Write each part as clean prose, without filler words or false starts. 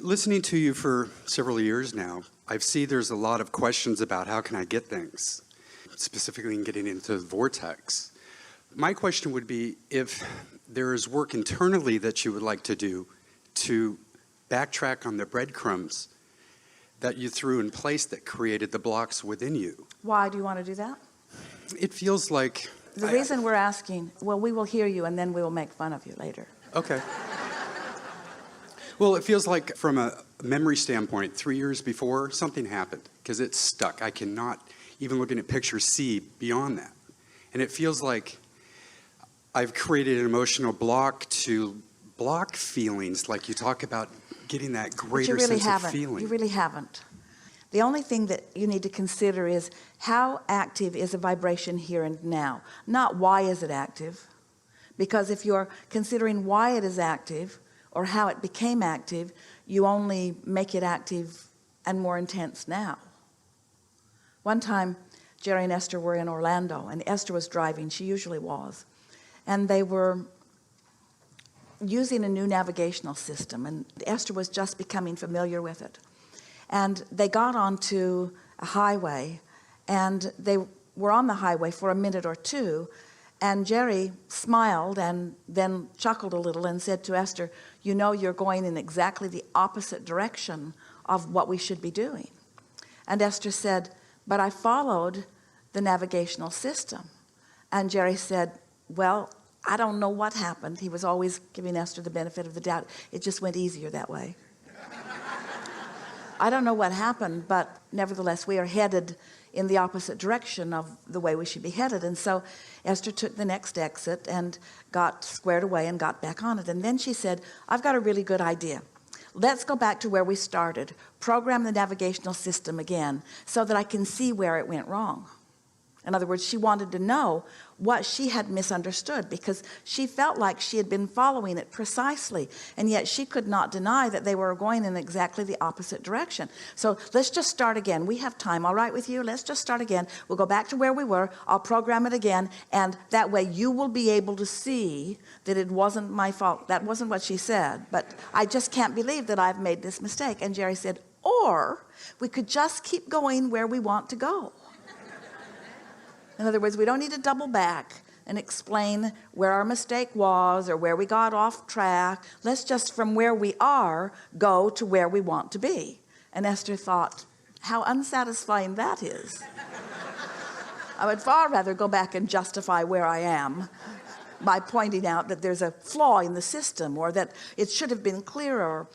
Listening to you for several years now, I see there's a lot of questions about how can I get things, specifically in getting into the vortex. My question would be if there is work internally that you would like to do to backtrack on the breadcrumbs that you threw in place that created the blocks within you. Why do you want to do that? It feels like... The reason we're asking, well, we will hear you and then we will make fun of you later. Okay. Well, it feels like from a memory standpoint, 3 years before, something happened because it's stuck. I cannot, even looking at pictures, see beyond that. And it feels like I've created an emotional block to block feelings, like you talk about getting that greater sense of feeling. You really haven't. The only thing that you need to consider is how active is a vibration here and now, not why is it active. Because if you're considering why it is active or how it became active, you only make it active and more intense now. One time, Jerry and Esther were in Orlando, and Esther was driving. She usually was. And they were using a new navigational system, and Esther was just becoming familiar with it. And they got onto a highway, and they were on the highway for a minute or two, and Jerry smiled and then chuckled a little and said to Esther, you know, you're going in exactly the opposite direction of what we should be doing. And Esther said, but I followed the navigational system. And Jerry said, well, I don't know what happened. He was always giving Esther the benefit of the doubt. It just went easier that way. I don't know what happened, but nevertheless, we are headed in the opposite direction of the way we should be headed. And so Esther took the next exit and got squared away and got back on it. And then she said, I've got a really good idea. Let's go back to where we started, program the navigational system again so that I can see where it went wrong. In other words, she wanted to know what she had misunderstood because she felt like she had been following it precisely, and yet she could not deny that they were going in exactly the opposite direction. So let's just start again. We have time. All right with you? Let's just start again. We'll go back to where we were. I'll program it again, and that way you will be able to see that it wasn't my fault. That wasn't what she said, but I just can't believe that I've made this mistake. And Jerry said, or we could just keep going where we want to go. In other words, we don't need to double back and explain where our mistake was or where we got off track. Let's just, from where we are, go to where we want to be. And Esther thought, how unsatisfying that is. I would far rather go back and justify where I am by pointing out that there's a flaw in the system or that it should have been clearer.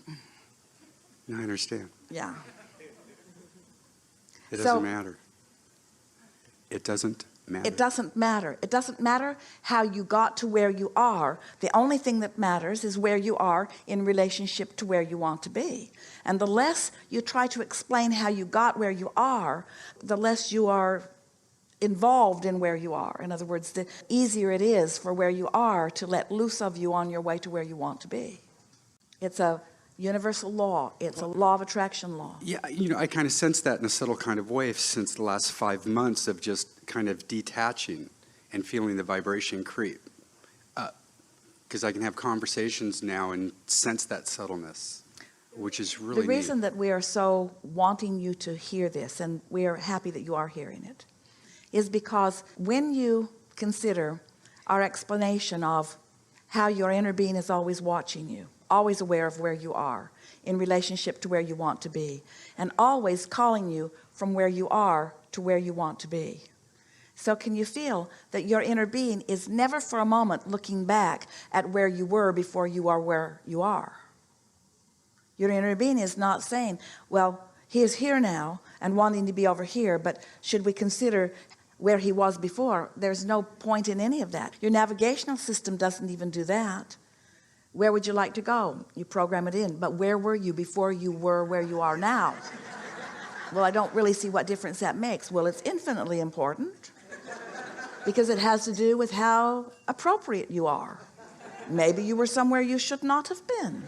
I understand. Yeah. It doesn't matter. It doesn't matter. It doesn't matter. It doesn't matter how you got to where you are. The only thing that matters is where you are in relationship to where you want to be. And the less you try to explain how you got where you are, the less you are involved in where you are. In other words, the easier it is for where you are to let loose of you on your way to where you want to be. It's a universal law. It's a law of attraction law. Yeah, you know, I kind of sense that in a subtle kind of way since the last 5 months of just kind of detaching and feeling the vibration creep. Because I can have conversations now and sense that subtleness, which is really the reason that we are so wanting you to hear this, and we are happy that you are hearing it, is because when you consider our explanation of how your inner being is always watching you, always aware of where you are in relationship to where you want to be, and always calling you from where you are to where you want to be. So can you feel that your inner being is never for a moment looking back at where you were before you are where you are? Your inner being is not saying, well, he is here now and wanting to be over here, but should we consider where he was before? There's no point in any of that. Your navigational system doesn't even do that. Where would you like to go? You program it in. But where were you before you were where you are now? Well, I don't really see what difference that makes. Well, it's infinitely important because it has to do with how appropriate you are. Maybe you were somewhere you should not have been.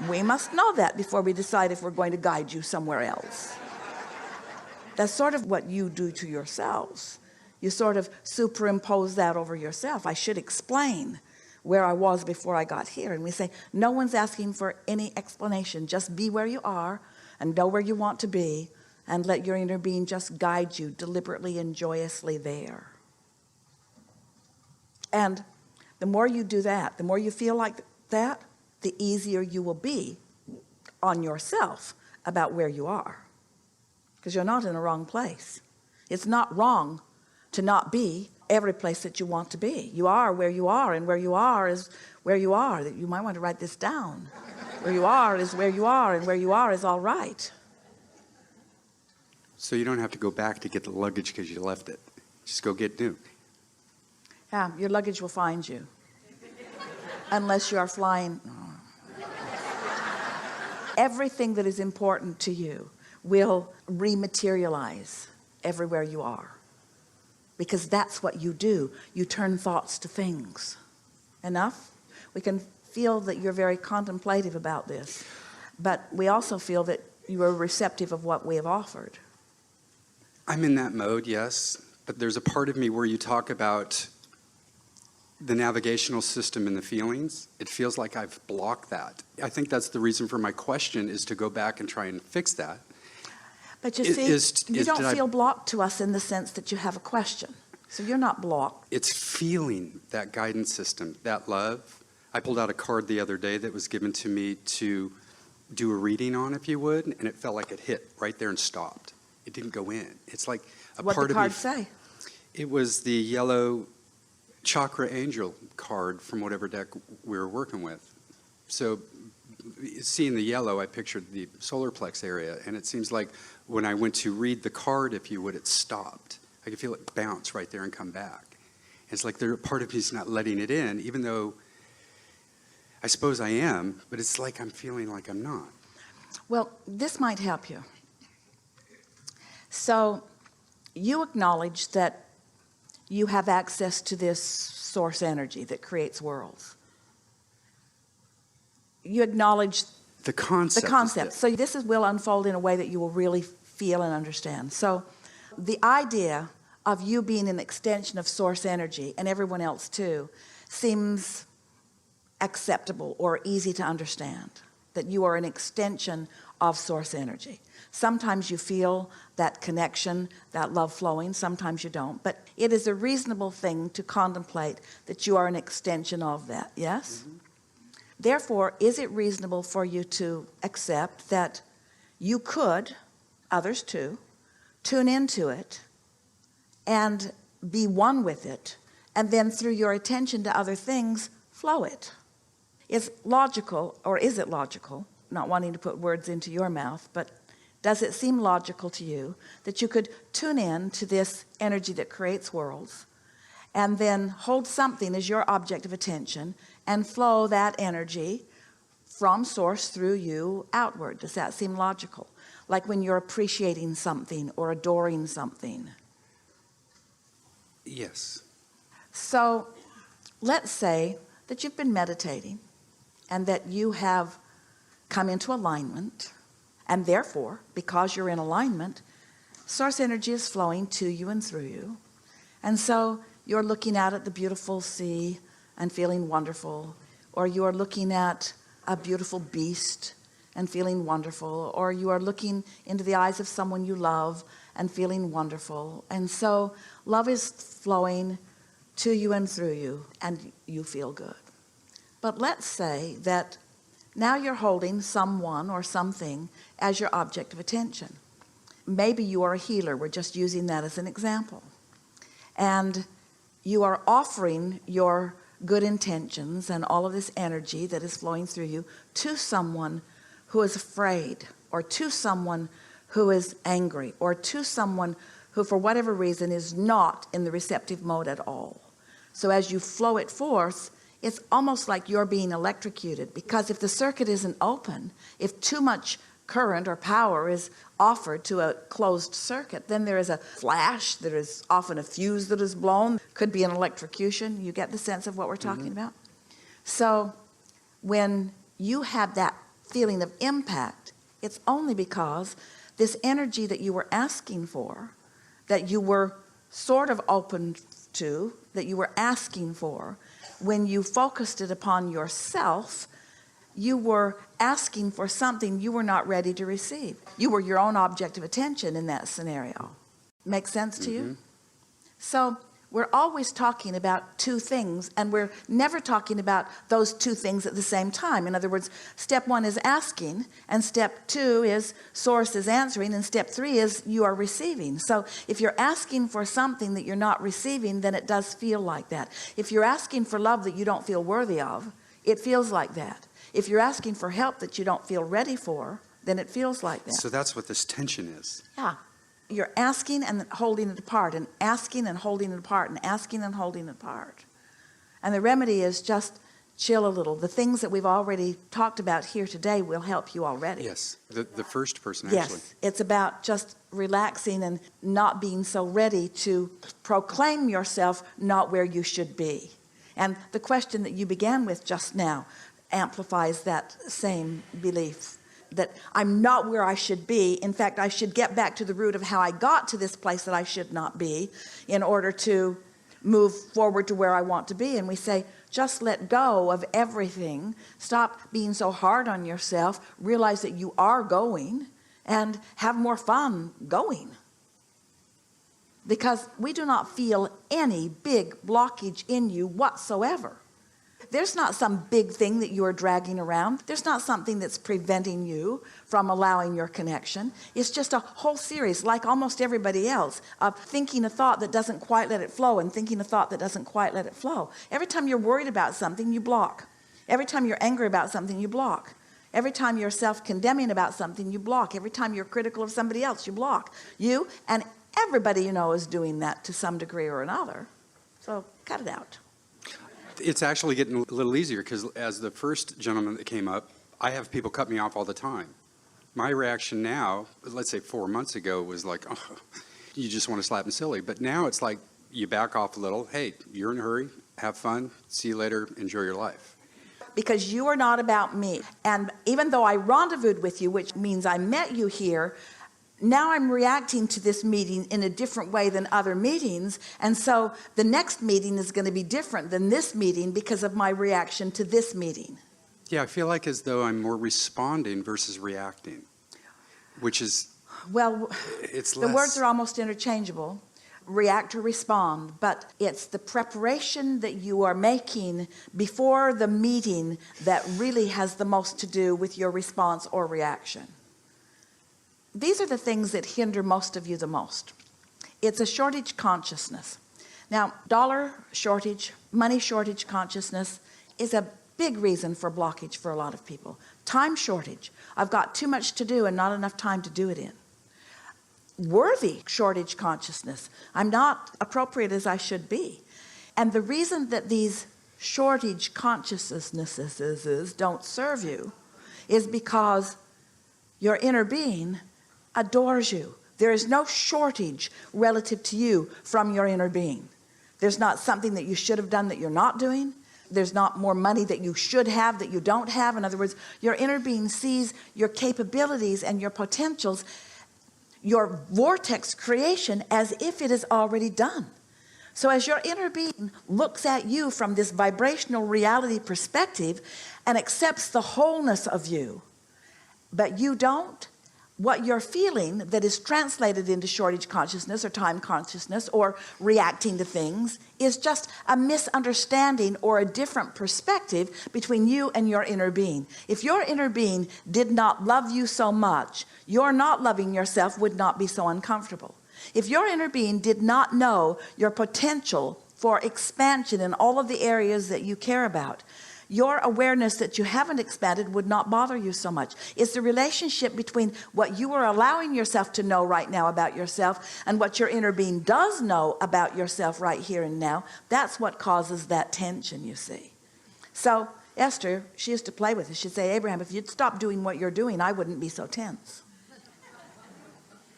We must know that before we decide if we're going to guide you somewhere else. That's sort of what you do to yourselves. You sort of superimpose that over yourself. I should explain where I was before I got here. And we say, no one's asking for any explanation. Just be where you are and know where you want to be, and let your inner being just guide you deliberately and joyously there. And the more you do that, the more you feel like that, the easier you will be on yourself about where you are, because you're not in a wrong place. It's not wrong to not be every place that you want to be. You are where you are, and where you are is where you are. You might want to write this down. Where you are is where you are, and where you are is all right. So you don't have to go back to get the luggage because you left it. Just go get new. Yeah, your luggage will find you. Unless you are flying. Everything that is important to you will rematerialize everywhere you are. Because that's what you do. You turn thoughts to things. Enough? We can feel that you're very contemplative about this. But we also feel that you are receptive of what we have offered. I'm in that mode, yes. But there's a part of me where you talk about the navigational system and the feelings. It feels like I've blocked that. I think that's the reason for my question, is to go back and try and fix that. But you see, you don't feel blocked to us in the sense that you have a question. So you're not blocked. It's feeling that guidance system, that love. I pulled out a card the other day that was given to me to do a reading on, if you would, and it felt like it hit right there and stopped. It didn't go in. It's like a What part did of the me. card say? It was the yellow chakra angel card from whatever deck we were working with. So seeing the yellow, I pictured the solar plex area, and it seems like when I went to read the card, if you would, it stopped. I could feel it bounce right there and come back. It's like there, part of me's not letting it in, even though I suppose I am, but it's like I'm feeling like I'm not. Well, this might help you. So you acknowledge that you have access to this source energy that creates worlds. You acknowledge The concept. the concept. So this will unfold in a way that you will really feel and understand. So the idea of you being an extension of source energy, and everyone else too, seems acceptable or easy to understand, that you are an extension of source energy. Sometimes you feel that connection, that love flowing, sometimes you don't, but it is a reasonable thing to contemplate that you are an extension of that, yes? Mm-hmm. Therefore, is it reasonable for you to accept that you could, others too, tune into it and be one with it, and then through your attention to other things, flow it? Is logical, or is it logical, not wanting to put words into your mouth, but does it seem logical to you that you could tune in to this energy that creates worlds and then hold something as your object of attention and flow that energy from source through you outward? Does that seem logical? Like when you're appreciating something or adoring something. Yes. So let's say that you've been meditating and that you have come into alignment, and therefore, because you're in alignment, source energy is flowing to you and through you. And so you're looking out at the beautiful sea and feeling wonderful, or you are looking at a beautiful beast and feeling wonderful, or you are looking into the eyes of someone you love and feeling wonderful. And so love is flowing to you and through you, and you feel good. But let's say that now you're holding someone or something as your object of attention. Maybe you are a healer. We're just using that as an example. And you are offering your good intentions and all of this energy that is flowing through you to someone who is afraid, or to someone who is angry, or to someone who for whatever reason is not in the receptive mode at all. So as you flow it forth, it's almost like you're being electrocuted, because if the circuit isn't open, if too much current or power is offered to a closed circuit, then there is a flash, there is often a fuse that is blown, could be an electrocution. You get the sense of what we're talking about? So when you have that feeling of impact, it's only because this energy that you were asking for, that you were sort of open to, that you were asking for, when you focused it upon yourself, you were asking for something you were not ready to receive. You were your own object of attention in that scenario. Make sense to you? So we're always talking about two things, and we're never talking about those two things at the same time. In other words, step one is asking, and step two is source is answering, and step three is you are receiving. So if you're asking for something that you're not receiving, then it does feel like that. If you're asking for love that you don't feel worthy of, it feels like that. If you're asking for help that you don't feel ready for, then it feels like that. So that's what this tension is. Yeah. You're asking and holding it apart, and asking and holding it apart, and asking and holding it apart. And the remedy is just chill a little. The things that we've already talked about here today will help you already. Yes, the first person actually. Yes, it's about just relaxing and not being so ready to proclaim yourself not where you should be. And the question that you began with just now amplifies that same belief, that I'm not where I should be. In fact, I should get back to the root of how I got to this place that I should not be in order to move forward to where I want to be. And we say, just let go of everything. Stop being so hard on yourself. Realize that you are going, and have more fun going. Because we do not feel any big blockage in you whatsoever. There's not some big thing that you are dragging around. There's not something that's preventing you from allowing your connection. It's just a whole series, like almost everybody else, of thinking a thought that doesn't quite let it flow, and thinking a thought that doesn't quite let it flow. Every time you're worried about something, you block. Every time you're angry about something, you block. Every time you're self-condemning about something, you block. Every time you're critical of somebody else, you block. You and everybody you know is doing that to some degree or another. So cut it out. It's actually getting a little easier, because as the first gentleman that came up, I have people cut me off all the time. My reaction now, let's say 4 months ago, was like, oh, you just want to slap them silly. But now it's like you back off a little. Hey, you're in a hurry. Have fun. See you later. Enjoy your life. Because you are not about me. And even though I rendezvoused with you, which means I met you here, now I'm reacting to this meeting in a different way than other meetings. And so the next meeting is going to be different than this meeting because of my reaction to this meeting. Yeah, I feel like as though I'm more responding versus reacting, which is, well, it's the less. words are almost interchangeable, react or respond, but it's the preparation that you are making before the meeting that really has the most to do with your response or reaction. These are the things that hinder most of you the most. It's a shortage consciousness. Now, dollar shortage, money shortage consciousness is a big reason for blockage for a lot of people. Time shortage. I've got too much to do and not enough time to do it in. Worthy shortage consciousness. I'm not appropriate as I should be. And the reason that these shortage consciousnesses don't serve you is because your inner being adores you. There is no shortage relative to you from your inner being. There's not something that you should have done that you're not doing. There's not more money that you should have that you don't have. In other words, your inner being sees your capabilities and your potentials, your vortex creation, as if it is already done. So as your inner being looks at you from this vibrational reality perspective and accepts the wholeness of you, but you don't, what you're feeling that is translated into shortage consciousness or time consciousness or reacting to things is just a misunderstanding or a different perspective between you and your inner being. If your inner being did not love you so much, your not loving yourself would not be so uncomfortable. If your inner being did not know your potential for expansion in all of the areas that you care about, your awareness that you haven't expanded would not bother you so much. It's the relationship between what you are allowing yourself to know right now about yourself and what your inner being does know about yourself right here and now. That's what causes that tension, you see. So Esther, she used to play with us. She'd say, Abraham, if you'd stop doing what you're doing, I wouldn't be so tense.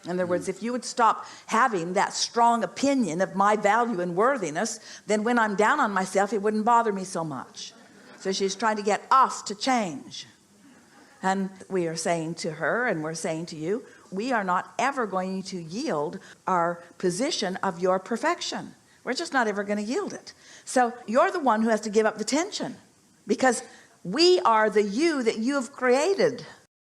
In other words, if you would stop having that strong opinion of my value and worthiness, then when I'm down on myself, it wouldn't bother me so much. So she's trying to get us to change. And we are saying to her, and we're saying to you, we are not ever going to yield our position of your perfection. We're just not ever going to yield it. So you're the one who has to give up the tension, because we are the you that you have created.